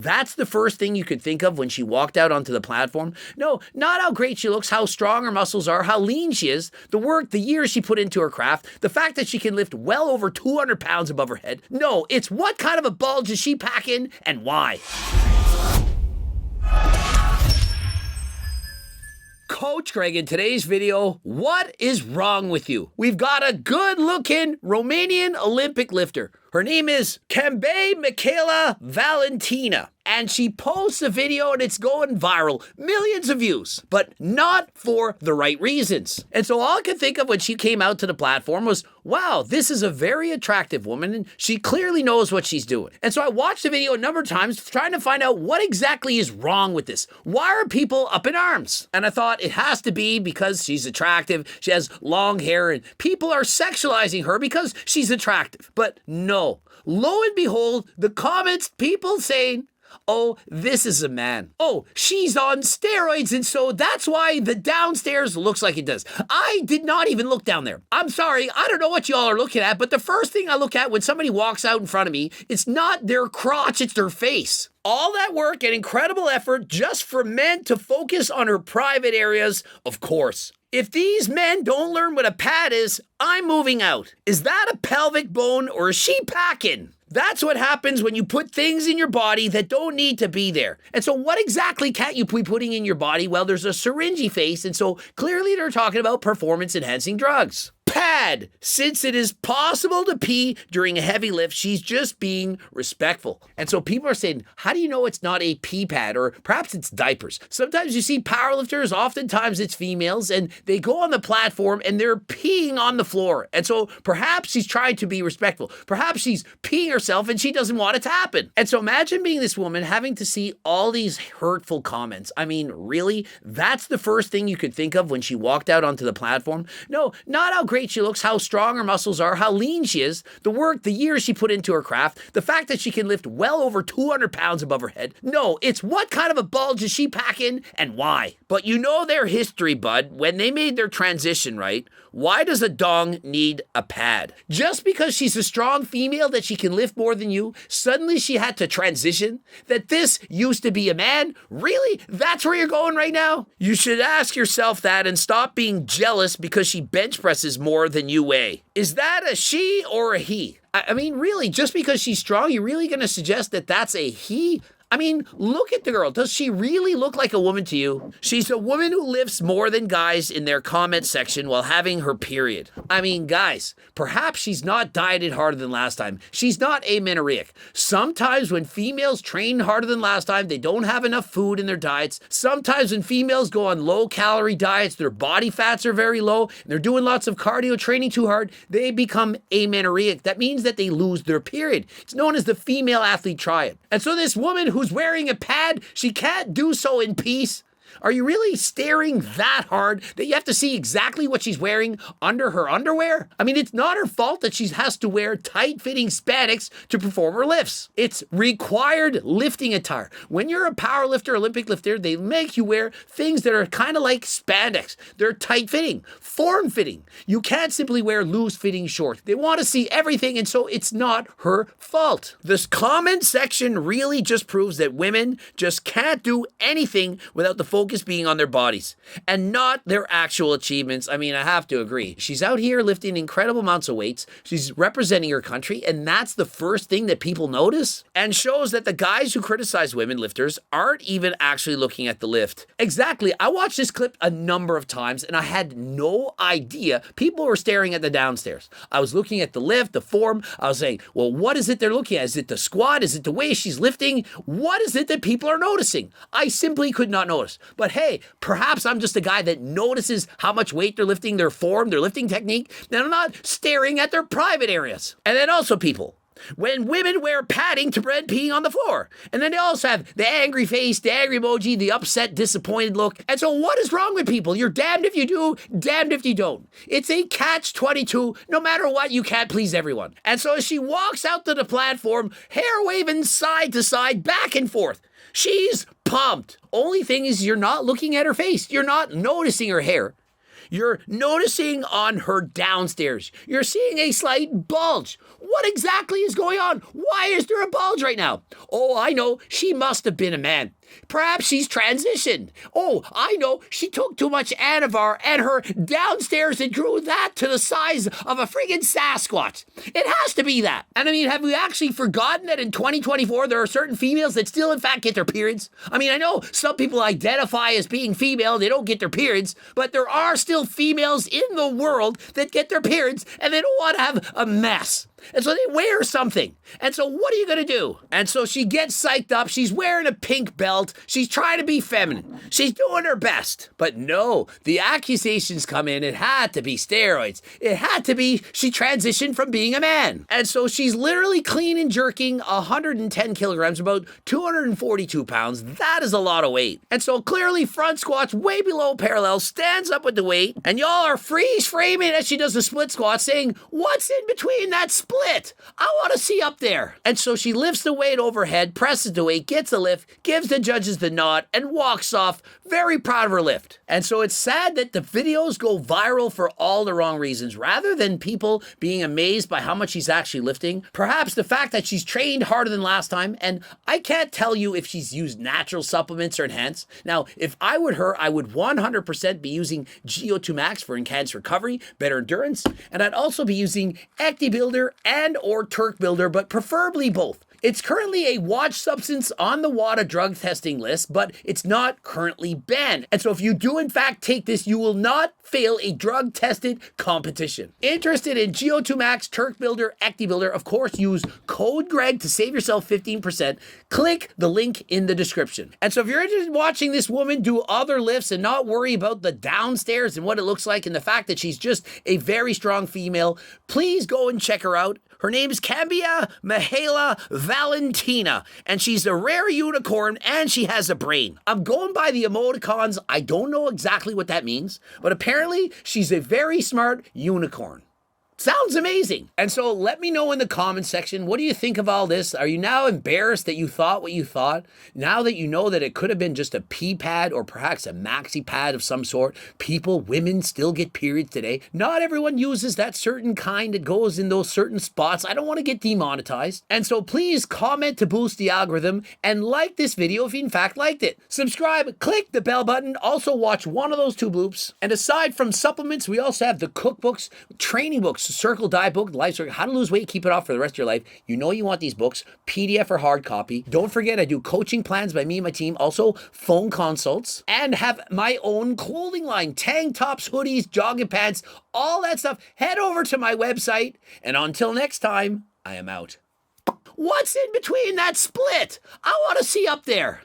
That's the first thing you could think of when she walked out onto the platform. No, not how great she looks, how strong her muscles are, how lean she is, the work, the years she put into her craft, the fact that she can lift well over 200 pounds above her head. No, it's what kind of a bulge is she packing and why? Coach Greg in today's video, what is wrong with you? We've got a good-looking Romanian Olympic lifter. Her name is Cambe Michaela Valentina. And she posts a video and it's going viral. Millions of views, but not for the right reasons. And so all I could think of when she came out to the platform was, wow, this is a very attractive woman and she clearly knows what she's doing. And so I watched the video a number of times trying to find out what exactly is wrong with this. Why are people up in arms? And I thought it has to be because she's attractive, she has long hair, and people are sexualizing her because she's attractive. But no, lo and behold, the comments, people saying, oh, this is a man. Oh, she's on steroids, and so that's why the downstairs looks like it does. I did not even look down there. I'm sorry, I don't know what y'all are looking at, but the first thing I look at when somebody walks out in front of me, it's not their crotch, it's their face. All that work and incredible effort just for men to focus on her private areas, of course. If these men don't learn what a pad is, I'm moving out. Is that a pelvic bone or is she packing? That's what happens when you put things in your body that don't need to be there. And so what exactly can't you be putting in your body? Well, there's a syringy face, and so clearly they're talking about performance-enhancing drugs. Pad. Since it is possible to pee during a heavy lift, she's just being respectful. And so people are saying, how do you know it's not a pee pad? Or perhaps it's diapers. Sometimes you see powerlifters, oftentimes it's females, and they go on the platform and they're peeing on the floor. And so perhaps she's trying to be respectful. Perhaps she's peeing herself and she doesn't want it to happen. And so imagine being this woman having to see all these hurtful comments. I mean, really? That's the first thing you could think of when she walked out onto the platform? No, not how great she looks, how strong her muscles are, how lean she is, the work, the years she put into her craft, the fact that she can lift well over 200 pounds above her head. No, it's what kind of a bulge is she packing and why? But you know their history, bud. When they made their transition, right? Why does a dong need a pad? Just because she's a strong female that she can lift more than you, suddenly she had to transition? That this used to be a man? Really? That's where you're going right now? You should ask yourself that and stop being jealous because she bench presses more than you weigh. Is that a she or a he? I mean, really, just because she's strong, you're really going to suggest that that's a he? I mean, look at the girl. Does she really look like a woman to you? She's a woman who lifts more than guys in their comment section while having her period. I mean, guys, perhaps she's not dieted harder than last time. She's not amenorrheic. Sometimes when females train harder than last time, they don't have enough food in their diets. Sometimes when females go on low-calorie diets, their body fats are very low, and they're doing lots of cardio training too hard, they become amenorrheic. That means that they lose their period. It's known as the female athlete triad. And so this woman who's wearing a pad, she can't do so in peace. Are you really staring that hard that you have to see exactly what she's wearing under her underwear? I mean, it's not her fault that she has to wear tight-fitting spandex to perform her lifts. It's required lifting attire. When you're a power lifter, Olympic lifter, they make you wear things that are kind of like spandex. They're tight-fitting, form-fitting. You can't simply wear loose-fitting shorts. They want to see everything, and so it's not her fault. This comment section really just proves that women just can't do anything without the focus being on their bodies and not their actual achievements. I mean, I have to agree. She's out here lifting incredible amounts of weights. She's representing her country, and that's the first thing that people notice and shows that the guys who criticize women lifters aren't even actually looking at the lift. Exactly. I watched this clip a number of times and I had no idea people were staring at the downstairs. I was looking at the lift, the form. I was saying, well, what is it they're looking at? Is it the squat? Is it the way she's lifting? What is it that people are noticing? I simply could not notice. But hey, perhaps I'm just a guy that notices how much weight they're lifting, their form, their lifting technique, and I'm not staring at their private areas. And then also people, when women wear padding to prevent peeing on the floor. And then they also have the angry face, the angry emoji, the upset, disappointed look. And so what is wrong with people? You're damned if you do, damned if you don't. It's a catch-22. No matter what, you can't please everyone. And so as she walks out to the platform, hair waving side to side, back and forth, she's pumped. Only thing is you're not looking at her face. You're not noticing her hair. You're noticing on her downstairs. You're seeing a slight bulge. What exactly is going on? Why is there a bulge right now? Oh, I know. She must have been a man. Perhaps she's transitioned. Oh, I know. She took too much Anavar and her downstairs and grew that to the size of a friggin' Sasquatch. It has to be that. And I mean, have we actually forgotten that in 2024 there are certain females that still in fact get their periods? I mean, I know some people identify as being female, they don't get their periods, but there are still females in the world that get their periods and they don't want to have a mess. And so they wear something. And so what are you going to do? And so she gets psyched up. She's wearing a pink belt. She's trying to be feminine. She's doing her best. But no, the accusations come in. It had to be steroids. It had to be she transitioned from being a man. And so she's literally clean and jerking 110 kilograms, about 242 pounds. That is a lot of weight. And so clearly front squats way below parallel, stands up with the weight. And y'all are freeze framing as she does the split squat saying, what's in between that split? I want to see up there. And so she lifts the weight overhead, presses the weight, gets a lift, gives the judges the nod, and walks off. Very proud of her lift. And so it's sad that the videos go viral for all the wrong reasons. Rather than people being amazed by how much she's actually lifting, perhaps the fact that she's trained harder than last time, and I can't tell you if she's used natural supplements or enhanced. Now, if I were her, I would 100% be using GO2 Max for enhanced recovery, better endurance, and I'd also be using Acti Builder and or Turk Builder, but preferably both. It's currently a watch substance on the WADA drug testing list, but it's not currently banned. And so if you do in fact take this, you will not fail a drug-tested competition. Interested in GO2 Max, Turk Builder, Acti Builder, of course, use code Greg to save yourself 15%. Click the link in the description. And so if you're interested in watching this woman do other lifts and not worry about the downstairs and what it looks like and the fact that she's just a very strong female, please go and check her out. Her name is Cambia Mihaela Valentina, and she's a rare unicorn, and she has a brain. I'm going by the emoticons. I don't know exactly what that means, but apparently she's a very smart unicorn. Sounds amazing. And so let me know in the comment section, what do you think of all this? Are you now embarrassed that you thought what you thought? Now that you know that it could have been just a pee pad or perhaps a maxi pad of some sort, women still get periods today. Not everyone uses that certain kind that goes in those certain spots. I don't want to get demonetized. And so please comment to boost the algorithm and like this video if you in fact liked it. Subscribe, click the bell button. Also watch one of those two bloops. And aside from supplements, we also have the cookbooks, training books, Circle Diet Book, Life Circle, How to Lose Weight, Keep It Off for the Rest of your life. You know you want these books, PDF or hard copy. Don't forget I do coaching plans by me and my team, also phone consults, and have my own clothing line, tank tops, hoodies, jogging pants, all that stuff. Head over to my website, and until next time, I am out. What's in between that split? I want to see up there.